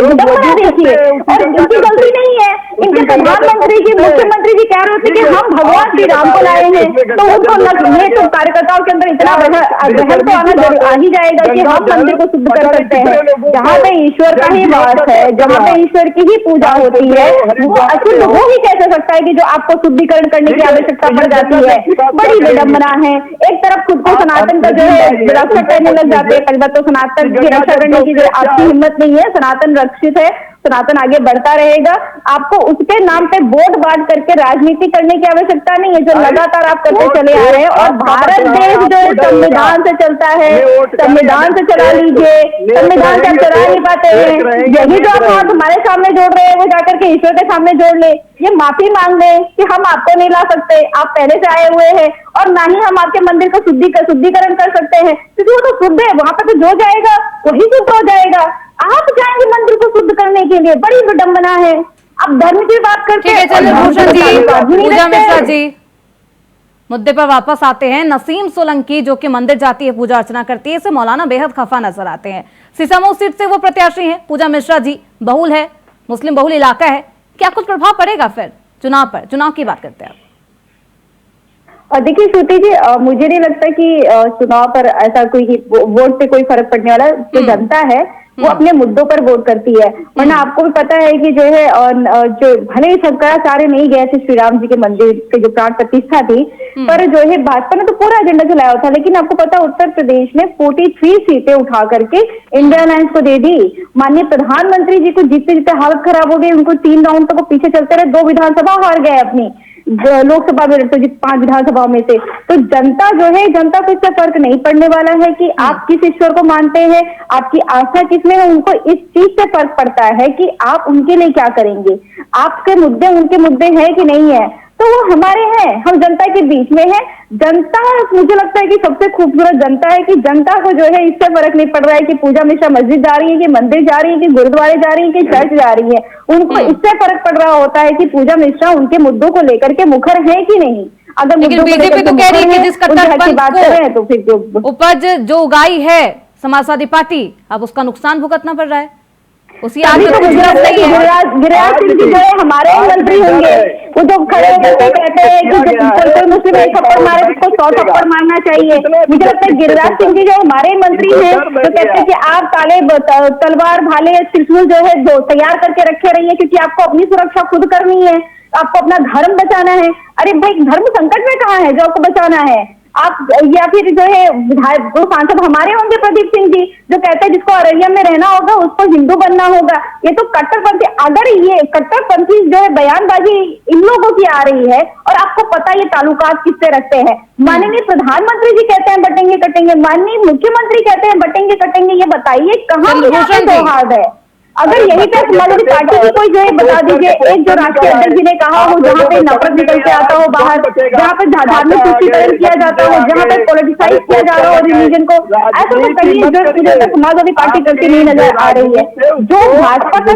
देखिए, और इनकी गलती नहीं है, इनके प्रधानमंत्री जी मुख्यमंत्री जी कह रहे थे कि हम भगवान श्री राम को लाए हैं, तो उनको ये तो कार्यकर्ताओं के अंदर इतना ग्रहण तो आना जरूर आ ही जाएगा कि हम मंदिर को शुद्ध कर सकते हैं। जहाँ पे ईश्वर का ही वास है, जहाँ पे ईश्वर की ही पूजा होती है, वो अशुद्ध हो ही कैसे सकता है कि जो आपको शुद्धिकरण करने की आवश्यकता पड़ जाती है? बड़ी विडंबना है। एक तरफ खुद को सनातन का जो है रक्षा करने लग जाते हैं, पहले बात तो सनातन की रक्षा करने की जो आपकी हिम्मत नहीं है, सनातन रक्षित है, सनातन आगे बढ़ता रहेगा। आपको उसके नाम पे वोट बांट करके राजनीति करने की आवश्यकता नहीं है, जो लगातार आप करते चले आ रहे हैं। और भारत देश जो है संविधान से चलता है, संविधान से चला लीजिए, संविधान से आप चला नहीं पाते हैं। यही जो आप हाथ हमारे सामने जोड़ रहे हैं, वो जाकर के ईश्वर के सामने जोड़ ले, ये माफी मांग ले कि हम आपको नहीं ला सकते, आप पहले से आए हुए हैं, और ना ही हम आपके मंदिर का शुद्धिकरण कर सकते हैं, क्योंकि वो तो शुद्ध है, वहां पर तो जो जाएगा वही शुद्ध हो जाएगा। आप जाएंगे मंदिर को शुद्ध करने के लिए, बड़ी विडंबना है। अब धर्म की बात करते हैं। चंद्रभूषण जी, पूजा मिश्रा जी, मुद्दे पर वापस आते हैं। नसीम सोलंकी जो कि मंदिर जाती है, पूजा अर्चना करती है, इसे मौलाना बेहद खफा नजर आते हैं। सिसामऊ सीट से वो प्रत्याशी हैं। पूजा मिश्रा जी बहुल है, मुस्लिम बहुल इलाका है, क्या कुछ प्रभाव पड़ेगा फिर चुनाव पर? चुनाव की बात करते हैं और देखिए श्रुति जी, मुझे नहीं लगता कि चुनाव पर ऐसा कोई वोट से कोई फर्क पड़ने वाला। जो जनता है वो अपने मुद्दों पर वोट करती है, वरना आपको भी पता है कि जो है जो भले ही शंकराचार्य नहीं गए थे श्री राम जी के मंदिर के जो प्राण प्रतिष्ठा थी, पर जो है भाजपा ने तो पूरा एजेंडा चलाया था। लेकिन आपको पता उत्तर प्रदेश ने 43 सीटें उठा करके इंडिया अलायंस को दे दी। माननीय प्रधानमंत्री जी को जीतते जीतते हालत खराब हो गई, उनको 3 राउंड तक पीछे चलते रहे, 2 विधानसभा हार गए अपनी लोकसभा में, तो 5 विधानसभा में से। तो जनता जो है, जनता को इससे फर्क नहीं पड़ने वाला है कि आप किस ईश्वर को मानते हैं, आपकी आस्था किसमें है। उनको इस चीज से फर्क पड़ता है कि आप उनके लिए क्या करेंगे, आपके मुद्दे उनके मुद्दे हैं कि नहीं है। तो वो हमारे हैं, हम जनता के बीच में है। जनता, मुझे लगता है कि सबसे खूबसूरत जनता है कि जनता को जो है इससे फर्क नहीं पड़ रहा है कि पूजा मिश्रा मस्जिद जा रही है, कि मंदिर जा रही है, कि गुरुद्वारे जा रही है, कि चर्च जा रही है। उनको इससे फर्क पड़ रहा होता है कि पूजा मिश्रा उनके मुद्दों को लेकर के मुखर है कि नहीं। अगर बीजेपी तो कह रही है कि जिस कट्टरपंथ बात कर रहे हैं तो फिर उपज जो उगाई है समाजवादी पार्टी, अब उसका नुकसान भुगतना पड़ रहा है। उसी गिरिराज सिंह जी जो है हमारे मंत्री होंगे, वो जो खड़े होकर कहते हैं कि कोई मुस्लिम 1 थप्पड़ मारे उसको 100 थप्पड़ मारना चाहिए। मुझे लगता है गिरिराज सिंह जी जो हमारे मंत्री हैं, तो कहते हैं कि आप तलवार भाले त्रिशूल जो है तैयार करके रखे रहिए, क्योंकि आपको अपनी सुरक्षा खुद करनी है, आपको अपना धर्म बचाना है। अरे भाई, धर्म संकट में कहाँ है जो आपको बचाना है? आप या फिर जो है जो सांसद हमारे होंगे प्रदीप सिंह जी, जो कहते हैं जिसको अररिया में रहना होगा उसको हिंदू बनना होगा, ये तो कट्टरपंथी। अगर ये कट्टरपंथी जो है बयानबाजी इन लोगों की आ रही है, और आपको पता है ये ताल्लुकात किससे रखते हैं, माननीय प्रधानमंत्री जी कहते हैं बटेंगे कटेंगे, माननीय मुख्यमंत्री कहते हैं बटेंगे कटेंगे, ये बताइए कहाँ सौहार्द है? अगर यही पे समाजवादी पार्टी की कोई जो है बता दीजिए, एक जो राष्ट्रीय अध्यक्ष जी ने कहा हो जहाँ पे नफरत निकल के आता हो बाहर, जहाँ पे धार्मिक तुष्टीकरण किया जाता हो, जहाँ पे पॉलिटिसाइज किया जा रहा हो रिलीजन को, ऐसा तो कहीं जो मुझे समाजवादी पार्टी करती नहीं नजर आ रही है। जो भाजपा का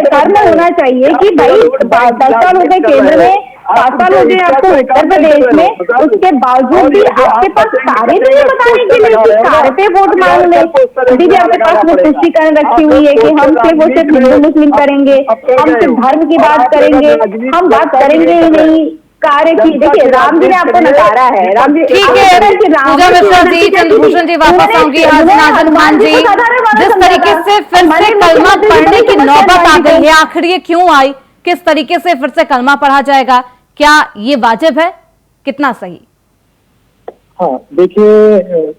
कर्म होना चाहिए कि भाई 10 साल हो गए केंद्र में, 5 साल हो गए आपको उत्तर प्रदेश में, उसके बावजूद भी आपके पास सारे नहीं बताने के लिए कि सारे पे वोट मांग ले। दीजिए आपके पास वो तुष्टीकरण रखी हुई है कि हम सिर्फ हिंदू मुस्लिम करेंगे, हम सिर्फ धर्म की बात करेंगे, हम बात करेंगे ही नहीं कार्य की। देखिए राम जी ने आपको नकारा है, राम जी ठीक है। पूजा मिश्रा जी, चंद्रभूषण जी वापस आऊंगी। नाज़िम खान जी, जिस तरीके से फिर से कलमा पढ़ने की नौबत आ गई है, आखिर ये क्यों आई? किस तरीके से फिर से कलमा पढ़ा जाएगा? क्या ये वाजिब है? कितना सही? हाँ देखिए,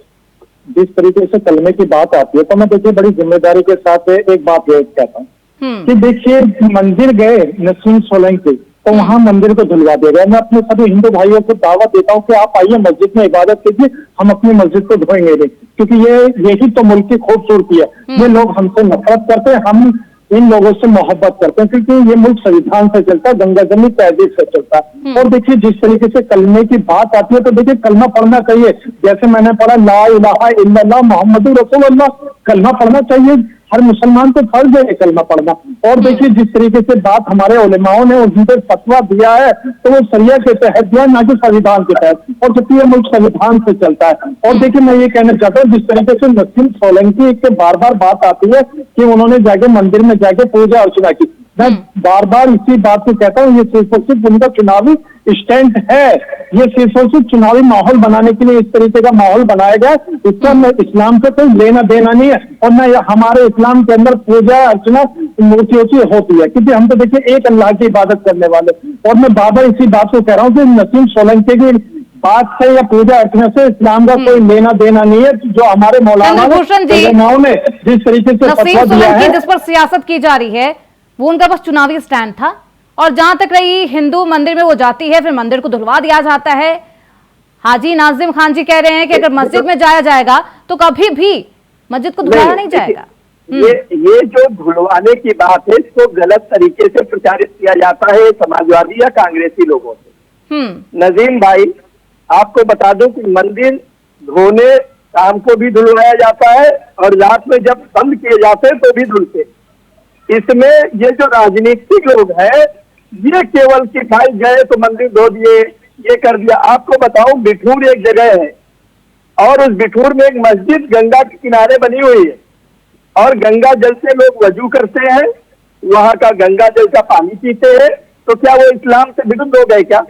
जिस तरीके से कलमे की बात आती है तो मैं देखिए बड़ी जिम्मेदारी के साथ एक बात ये कहता हूँ कि देखिए मंदिर गए नसीम सोलंकी तो वहां मंदिर को धुलवा दिया गया। मैं अपने सभी हिंदू भाइयों को दावत देता हूँ कि आप आइए मस्जिद में इबादत कीजिए, हम अपनी मस्जिद को धोएंगे नहीं, क्योंकि यही तो मुल्क की खूबसूरती है। ये लोग हमसे नफरत करते हैं, हम इन लोगों से मोहब्बत करते हैं, क्योंकि ये मुल्क संविधान से चलता है, गंगा जमुनी तहजीब से चलता है। और देखिए जिस तरीके से कलमे की बात आती है तो देखिए कलमा पढ़ना चाहिए। जैसे मैंने पढ़ा ला इलाहा इल्लल्लाह मुहम्मदुर रसूलुल्लाह, कलमा पढ़ना चाहिए, हर मुसलमान को फर्ज है कलमा पढ़ना। और देखिए जिस तरीके से बात हमारे उलेमाओं ने उनसे फतवा दिया है तो वो शरिया के तहत दिया, ना कि संविधान के तहत, और जबकि ये मुल्क संविधान से चलता है। और देखिए मैं ये कहना चाहता हूँ, जिस तरीके से नसीम सोलंकी के बार बार बात आती है कि उन्होंने जाके मंदिर में जाके पूजा अर्चना की, मैं बार बार इसी बात को कहता हूँ, ये सिर्फ और सिर्फ उनका चुनावी स्टैंड है। ये सिर्फ और सिर्फ चुनावी माहौल बनाने के लिए इस तरीके का माहौल बनाया गया, इसका इस्लाम से कोई लेना देना नहीं है। और न हमारे इस्लाम के अंदर पूजा अर्चना मूर्तियों की होती है, क्योंकि हम तो देखिए एक अल्लाह की इबादत करने वाले। और मैं बार बार इसी बात को कह रहा हूँ कि नसीम सोलंकी की बात से या पूजा अर्चना से इस्लाम का कोई लेना देना नहीं है। जो हमारे मौलाना ने जिस तरीके से फतवा दिया है, जिस पर सियासत की जा रही है, वो उनका बस चुनावी स्टैंड था। और जहां तक रही हिंदू मंदिर में वो जाती है, फिर मंदिर को धुलवा दिया जाता है। हाजी नाज़िम खान जी कह रहे हैं कि अगर मस्जिद में जाया जाएगा तो कभी भी मस्जिद को धुलवाया नहीं जाएगा। ये जो धुलवाने की बात है, इसको गलत तरीके से प्रचारित किया जाता है समाजवादी या कांग्रेसी लोगों से। नजीम भाई, आपको बता दूं कि मंदिर धोने शाम को भी धुलवाया जाता है और रात में जब बंद किए जाते हैं तो भी धुलते। इसमें ये जो राजनीतिक लोग हैं, ये केवल कि भाई गए तो मंदिर धो दिए, ये कर दिया। आपको बताऊं, बिठूर एक जगह है और उस बिठूर में एक मस्जिद गंगा के किनारे बनी हुई है और गंगा जल से लोग वजू करते हैं, वहां का गंगा जल का पानी पीते हैं। तो क्या वो इस्लाम से विरुद्ध हो गए क्या?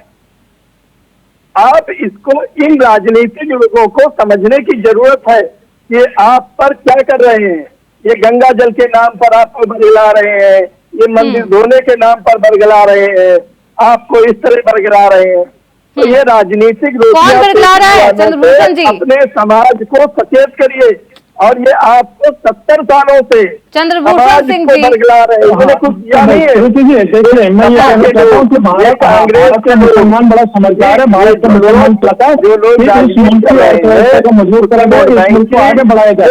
आप इसको, इन राजनीतिक लोगों को समझने की जरूरत है कि आप पर क्या कर रहे हैं। ये गंगा जल के नाम पर आपको बरगला रहे हैं, ये मंदिर धोने के नाम पर बरगला रहे हैं, आपको इस तरह बरगला रहे हैं। तो ये राजनीतिक लोग अपने समाज को सचेत करिए। और ये आपको 70 सालों से चंद्रभूषण सिंह जी बरगला रहे हैं, उन्होंने कुछ किया नहीं है। देखिए मैं ये कहना चाहता हूँ कि भारत के मुसलमान बड़ा समझदार है, भारत का मुसलमान चाहता है को मजबूत करेगा, इस मुल्क को आगे बढ़ाया जाए।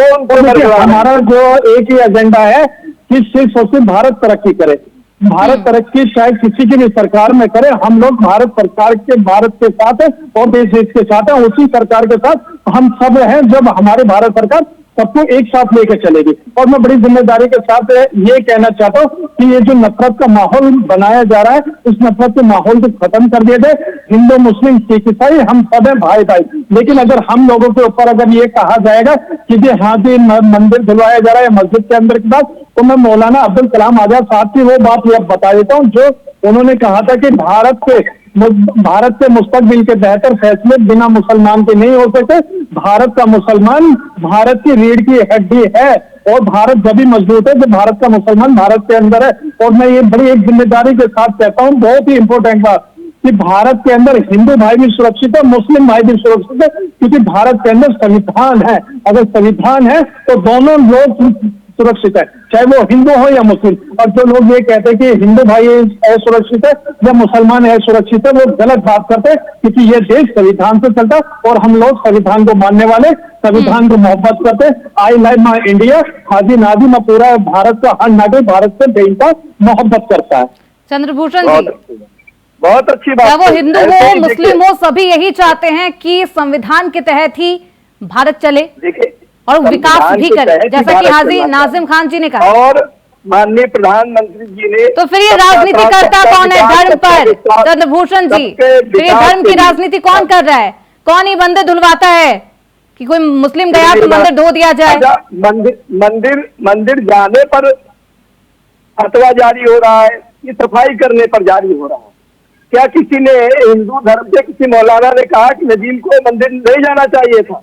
हमारा जो एक ही एजेंडा है कि सिर्फ और सिर्फ भारत तरक्की करे। भारत तरक्की शायद किसी की भी सरकार में करे, हम लोग भारत सरकार के, भारत के साथ है और देश के साथ है, उसी सरकार के साथ हम सब हैं। जब हमारे भारत सरकार सबको एक साथ लेकर चलेगी। और मैं बड़ी जिम्मेदारी के साथ ये कहना चाहता हूँ कि ये जो नफरत का माहौल बनाया जा रहा है, उस नफरत के माहौल को खत्म कर दिया जाए। हिंदू मुस्लिम सिख ईसाई हम सब हैं भाई भाई। लेकिन अगर हम लोगों के ऊपर अगर ये कहा जाएगा कि जी हाँ जी मंदिर धुलवाया जा रहा है मस्जिद के अंदर की बात, तो मैं मौलाना अब्दुल कलाम आजाद साहब की वो बात ये बता देता हूँ जो उन्होंने कहा था कि भारत के मुस्तकबिल के बेहतर फैसले बिना मुसलमान के नहीं हो सकते। भारत का मुसलमान भारत की रीढ़ की हड्डी है और भारत जब भी मजबूत है जब भारत का मुसलमान भारत के अंदर है। और मैं ये बड़ी एक जिम्मेदारी के साथ कहता हूँ, बहुत ही इंपॉर्टेंट बात कि भारत के अंदर हिंदू भाई भी सुरक्षित है, मुस्लिम भाई भी सुरक्षित है, क्योंकि भारत के अंदर संविधान है। अगर संविधान है तो दोनों लोग सुरक्षित है, चाहे वो हिंदू हो या मुस्लिम। और जो लोग ये कहते हैं कि हिंदू भाई असुरक्षित है या मुसलमान असुरक्षित है, वो गलत बात करते हैं, क्योंकि ये देश संविधान से चलता और हम लोग संविधान को मानने वाले, संविधान को मोहब्बत करते। I love my India, Haji Nazi, मैं पूरा भारत का हर नागरिक भारत से बेइंतहा मोहब्बत करता है। चंद्रभूषण जी, बहुत अच्छी बात। क्या वो हिंदू हो मुस्लिम हो सभी यही चाहते हैं कि संविधान के तहत ही भारत चले और विकास भी करे, जैसा कि हाजी नाजिम खान जी ने कहा। और माननीय प्रधानमंत्री जी ने, तो फिर ये राजनीति करता कौन है धर्म पर? चंद्रभूषण जी, फिर ये धर्म की राजनीति कौन कर रहा है? कौन ही मंदिर धुलवाता है कि कोई मुस्लिम गया तो मंदिर धो दिया जाए? मंदिर जाने पर फतवा जारी हो रहा है कि सफाई करने पर जारी हो रहा है। क्या किसी ने हिंदू धर्म के किसी मौलाना ने कहा कि नदीम को मंदिर नहीं जाना चाहिए था,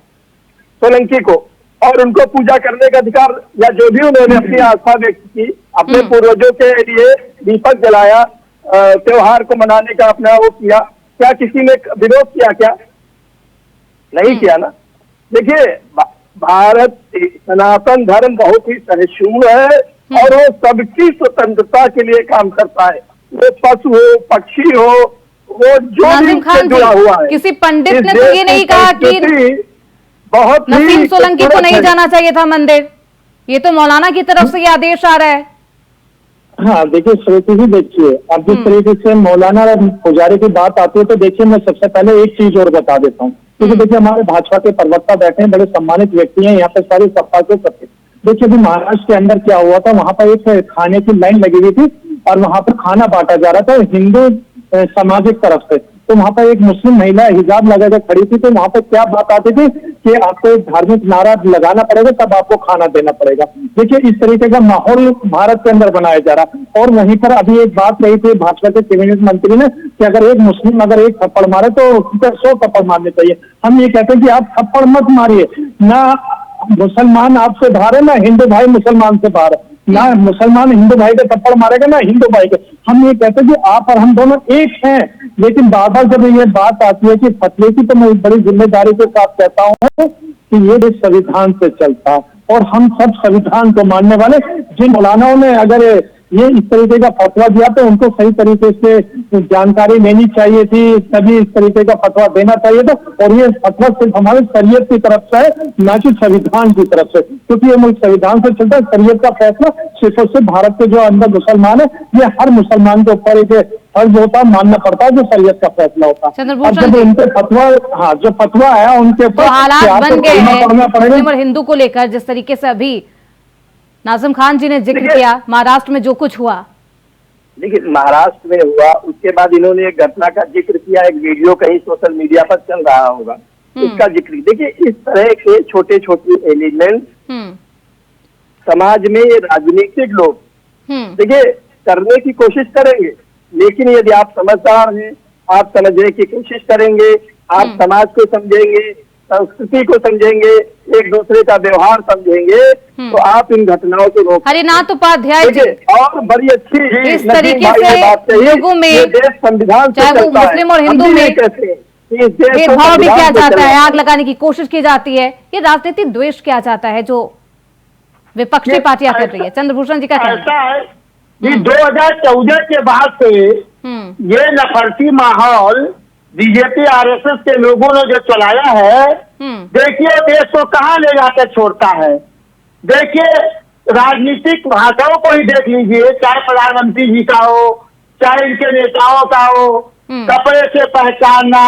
सोलंकी को, और उनको पूजा करने का अधिकार, या जो भी उन्होंने अपनी आस्था व्यक्त की, अपने पूर्वजों के लिए दीपक जलाया, त्योहार को मनाने का अपना वो किया, क्या किसी ने विरोध किया? क्या नहीं किया ना। देखिए, भारत सनातन धर्म बहुत ही सहिष्णु है और वो सबकी स्वतंत्रता के लिए काम करता है। वो पशु हो, पक्षी हो, वो जो भी उससे जुड़ा हुआ है। किसी पंडित ने तो ये नहीं कहा कि बहुत नसीम सोलंकी को नहीं जाना चाहिए था मंदिर, ये तो मौलाना की तरफ से ये आदेश आ रहा है। हाँ देखिए श्रुति जी, देखिए अब जिस तरीके से मौलाना पुजारी की बात आती है, तो देखिए मैं सबसे पहले एक चीज और बता देता हूँ, क्योंकि देखिए हमारे भाजपा के प्रवक्ता बैठे हैं, बड़े सम्मानित व्यक्ति हैं यहाँ पे सारे सपा के सबके। देखिए अभी महाराष्ट्र के अंदर क्या हुआ था, वहां पर एक खाने की लाइन लगी हुई थी और वहां पर खाना बांटा जा रहा था हिंदू सामाजिक तरफ से। तो वहां पर एक मुस्लिम महिला हिजाब लगाकर खड़ी थी, तो वहां पर क्या बात आती थी कि आपको एक धार्मिक नारा लगाना पड़ेगा तब आपको खाना देना पड़ेगा। देखिए इस तरीके का माहौल भारत के अंदर बनाया जा रहा। और वहीं पर अभी एक बात रही थी भाजपा के कैबिनेट मंत्री ने कि अगर एक मुस्लिम अगर एक थप्पड़ मारे तो 100 थप्पड़ मारने चाहिए। हम ये कहते हैं कि आप थप्पड़ मत मारिए, ना मुसलमान आपसे बाहर है, ना हिंदू भाई मुसलमान से बाहर है, ना मुसलमान हिंदू भाई के थप्पड़ मारेगा ना हिंदू भाई के। हम ये कहते हैं कि आप और हम दोनों एक हैं। लेकिन बार बार जब ये बात आती है कि फतवे की, तो मैं बड़ी जिम्मेदारी के साथ कहता हूँ कि ये देश संविधान से चलता और हम सब संविधान को मानने वाले। जिन मौलानाओं ने अगर ये इस तरीके का फतवा दिया तो उनको सही तरीके से जानकारी लेनी चाहिए थी, तभी इस तरीके का फतवा देना चाहिए था। और ये फतवा सिर्फ हमारे शरीयत की तरफ से है, ना कि संविधान की तरफ से, क्योंकि ये मुल्क संविधान से चलता है। शरीयत का फैसला सिर्फ और सिर्फ भारत के जो अंदर मुसलमान है, ये हर मुसलमान के ऊपर एक फर्ज होता है, मानना पड़ता है जो शरीयत का फैसला होता है। अब जब उनके फतवा, हाँ जो फतवा आया उनके ऊपर हालात बन गए हैं और हिंदू को लेकर, जिस तरीके से अभी नाजिम खान जी ने जिक्र किया महाराष्ट्र में जो कुछ हुआ। देखिए महाराष्ट्र में हुआ, उसके बाद इन्होंने एक घटना का जिक्र किया, एक वीडियो कहीं सोशल मीडिया पर चल रहा होगा, उसका जिक्र। देखिए इस तरह के छोटे छोटे एलिमेंट समाज में ये राजनीतिक लोग देखिए करने की कोशिश करेंगे, लेकिन यदि आप समझदार हैं, आप समझने की कोशिश करेंगे, आप समाज को समझेंगे, संस्कृति को समझेंगे, एक दूसरे का व्यवहार समझेंगे, तो आप इन घटनाओं को रोक। हरिनाथ उपाध्याय जी और बड़ी अच्छी इस तरीके से लोगों में, संविधान चाहे वो मुस्लिम और हिंदू में भेदभाव भी किया जाता है, आग लगाने की कोशिश की जाती है, ये राजनीतिक द्वेष किया जाता है जो विपक्षी पार्टियां कर रही है। चंद्रभूषण जी का कहना है कि 2014 के बाद से ये नफरती माहौल बीजेपी आरएसएस के लोगों ने जो चलाया है, देखिए देश को कहां ले जाकर छोड़ता है। देखिए राजनीतिक भाषाओं को ही देख लीजिए, चाहे प्रधानमंत्री जी का हो, चाहे इनके नेताओं का हो, कपड़े से पहचानना,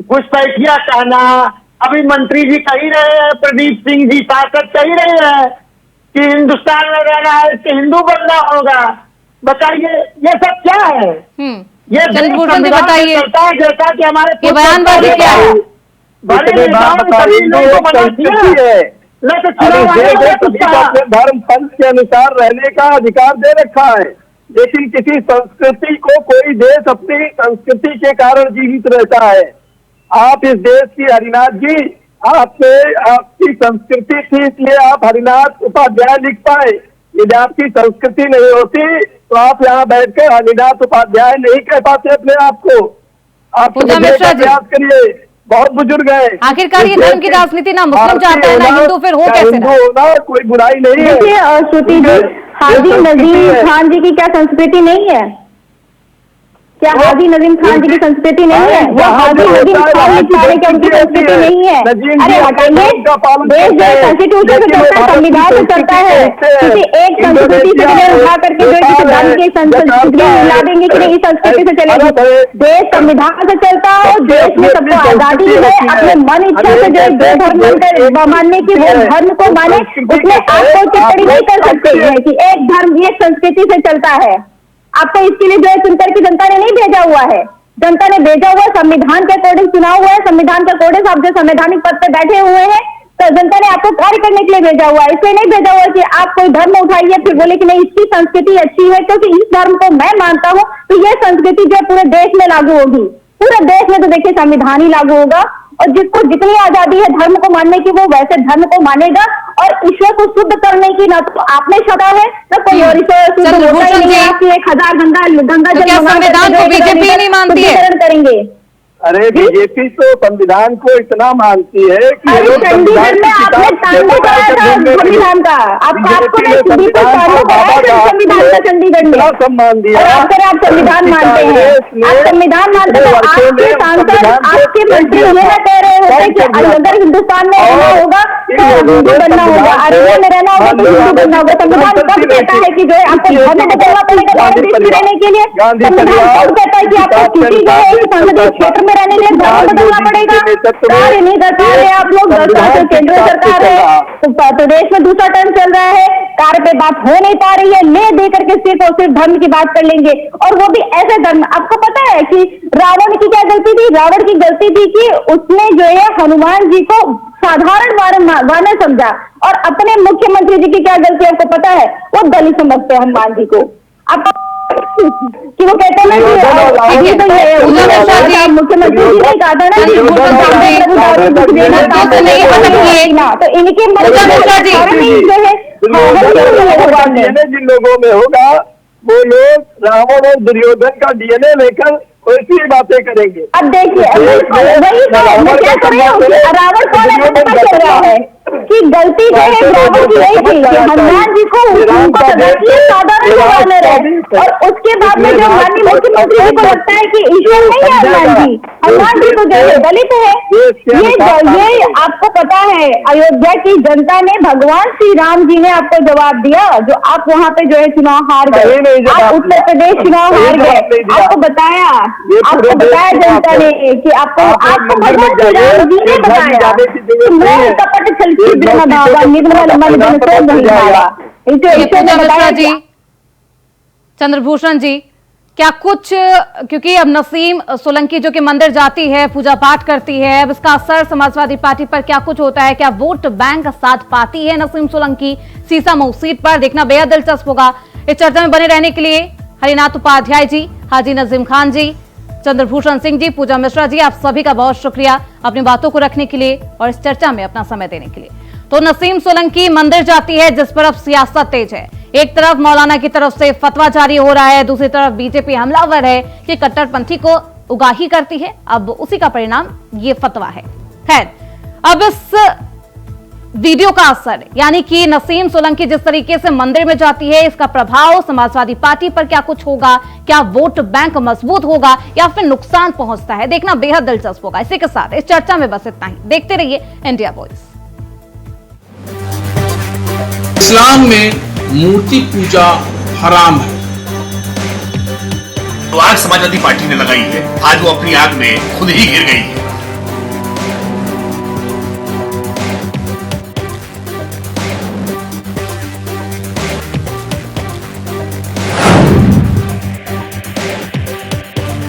घुसपैठिया कहना। अभी मंत्री जी कह ही रहे हैं, प्रदीप सिंह जी सांसद कह ही रहे हैं कि हिंदुस्तान में रहना है कि हिंदू बनना होगा। बताइए ये सब क्या है? ये चंद्रभूषण जी बताइए जैसा कि हमारे बयानबाजी क्या है? धर्म पंथ के अनुसार रहने का अधिकार दे रखा है, लेकिन किसी संस्कृति को कोई देश अपनी संस्कृति के कारण जीवित रहता है। आप इस देश की हरिनाथ जी, आपकी संस्कृति थी इसलिए आप हरिनाथ उपाध्याय लिख पाए। यदि आपकी संस्कृति नहीं होती तो आप यहाँ बैठकर हरिनाथ उपाध्याय नहीं कह पाते अपने आप को। आप पूजा समझने मिश्रा का जी। प्रयास करिए, बहुत बुजुर्ग है। आखिरकार ये धर्म की राजनीति ना मुस्लिम चाहता है ना हिंदू, फिर हो कैसे हिंदू ना? होना कोई बुराई नहीं है। देखिए श्रुति जी, हाजी नजीम खान जी की क्या संस्कृति नहीं है? क्या हाजी नजीम खान जी की संस्कृति नहीं है? वो हाजी नजीम खान लिखवाने की उनकी संस्कृति नहीं है। अरे हटाइए, देश जो कॉन्स्टिट्यूशन से चलता है, संविधान से चलता है। किसी एक संस्कृति से नहीं उठा करके जो किसी धर्म की संस्कृति मिला देंगे कि नहीं, इस संस्कृति से चलेगी। देश संविधान से चलता है, देश में सबको आजादी है अपने मन इच्छा से जो धर्म मानने की, वो धर्म को माने, उसमें आप कोई टिप्पणी नहीं कर सकते हैं कि एक धर्म एक संस्कृति से चलता है। आपको इसके लिए जो है चुनकर की जनता ने नहीं भेजा हुआ है, जनता ने भेजा हुआ संविधान के अकॉर्डिंग चुना हुआ है। संविधान के अकॉर्डिंग आप जो संवैधानिक पद पे बैठे हुए हैं, तो जनता ने आपको कार्य करने के लिए भेजा हुआ है, इसलिए नहीं भेजा हुआ कि आप कोई धर्म उठाइए फिर बोले कि नहीं इसकी संस्कृति अच्छी है, क्योंकि इस धर्म को मैं मानता हूँ तो यह संस्कृति जो पूरे देश में लागू होगी। पूरे देश में तो देखिए संविधान ही लागू होगा, और जिसको जितनी आजादी है धर्म को मानने की, वो वैसे धर्म को मानेगा। और ईश्वर को शुद्ध करने की ना तो आपने सदा है ना कोई और ईश्वर शुद्ध होता ही नहीं है। आपकी 1000 गंगा तो क्या संविधान को बीजेपी नहीं मानती है? करेंगे। अरे बीजेपी तो संविधान को इतना मानती है कि अरे चंडीगढ़ में आपने तांडव कराया था संविधान का, आपको बिल्कुल तांडव कराया था संविधान का चंडीगढ़ में। सम्मान दिया। और आप संविधान मानते हैं, आप संविधान मानते हैं, आपके सांसद आपके मंत्री ये ना कह रहे होते कि अगर हिंदुस्तान में रहना होगा तो हिंदू बनना होगा, अररिया में रहना होगा तो हिंदू बनना होगा। संविधान कब कहता है कि जो है आपको धर्म बदलना पड़ेगा भारत देश में रहने के लिए? संविधान कब कहता है कि आपको किसी जो है संसदीय क्षेत्र में रहने के लिए धर्म बदलना पड़ेगा? कार्य नहीं कर पा रहे आप लोग। 10 साल से केंद्र सरकार है, तो प्रदेश में दूसरा टर्म चल रहा है, कार्य पे बात हो नहीं पा रही है, ले दे करके सिर्फ और सिर्फ धर्म की बात कर लेंगे, और वो भी ऐसे धर्म। आपको पता है कि रावण की क्या गलती थी? रावण की गलती थी कि उसने जो है हनुमान जी को साधारण वानर समझा, और अपने मुख्यमंत्री जी की क्या गलती आपको पता है? वो दलित समझते हैं हनुमान जी को। आपको कि वो कहते हैं मुख्यमंत्री जी ने कहा था ना कि तो इनके जिन लोगों में होगा वो लोग रावण और दुर्योधन का डीएनए लेकर ऐसी बातें करेंगे। अब देखिए वही तो क्या कर रहे हो, रावण कौन है पता चल रहा है कि गलती जो है रावण की यही थी, हनुमान जी को उनको सजा की साधारण वानर है, और उसके बाद में जो माननीय मुख्यमंत्री जी को लगता है कि ईश्वर नहीं है हनुमान जी, हनुमान जी तो जो है दलित है। ये आपको पता है अयोध्या की जनता ने भगवान श्री राम जी ने आपको जवाब दिया, जो आप वहाँ पे जो है चुनाव हार गए, आप उत्तर प्रदेश चुनाव हार गए, आपको बताया जनता ने कि आपको भगवान श्री राम जी ने बताया कपट छल जी। चंद्रभूषण जी, क्या कुछ, क्योंकि अब नसीम सोलंकी जो कि मंदिर जाती है, पूजा पाठ करती है, अब इसका असर समाजवादी पार्टी पर क्या कुछ होता है? क्या वोट बैंक साथ पाती है नसीम सोलंकी सीसामऊ सीट पर? देखना बेहद दिलचस्प होगा। इस चर्चा में बने रहने के लिए हरिनाथ उपाध्याय जी, हाजी नजीम खान जी, चंद्रभूषण सिंह जी, पूजा मिश्रा जी, आप सभी का बहुत शुक्रिया अपनी बातों को रखने के लिए और इस चर्चा में अपना समय देने के लिए। तो नसीम सोलंकी मंदिर जाती है, जिस पर अब सियासत तेज है। एक तरफ मौलाना की तरफ से फतवा जारी हो रहा है, दूसरी तरफ बीजेपी हमलावर है कि कट्टरपंथी को उगाही करती है। अब उसी का परिणाम ये फतवा है। खैर, अब इस वीडियो का असर, यानी कि नसीम सोलंकी जिस तरीके से मंदिर में जाती है, इसका प्रभाव समाजवादी पार्टी पर क्या कुछ होगा? क्या वोट बैंक मजबूत होगा या फिर नुकसान पहुंचता है? देखना बेहद दिलचस्प होगा। इसी के साथ इस चर्चा में बस इतना ही। देखते रहिए इंडिया वॉइस। इस्लाम में मूर्ति पूजा हराम है। तो आग समाजवादी पार्टी ने लगाई है, आज वो अपनी आग में खुद ही गिर गई है।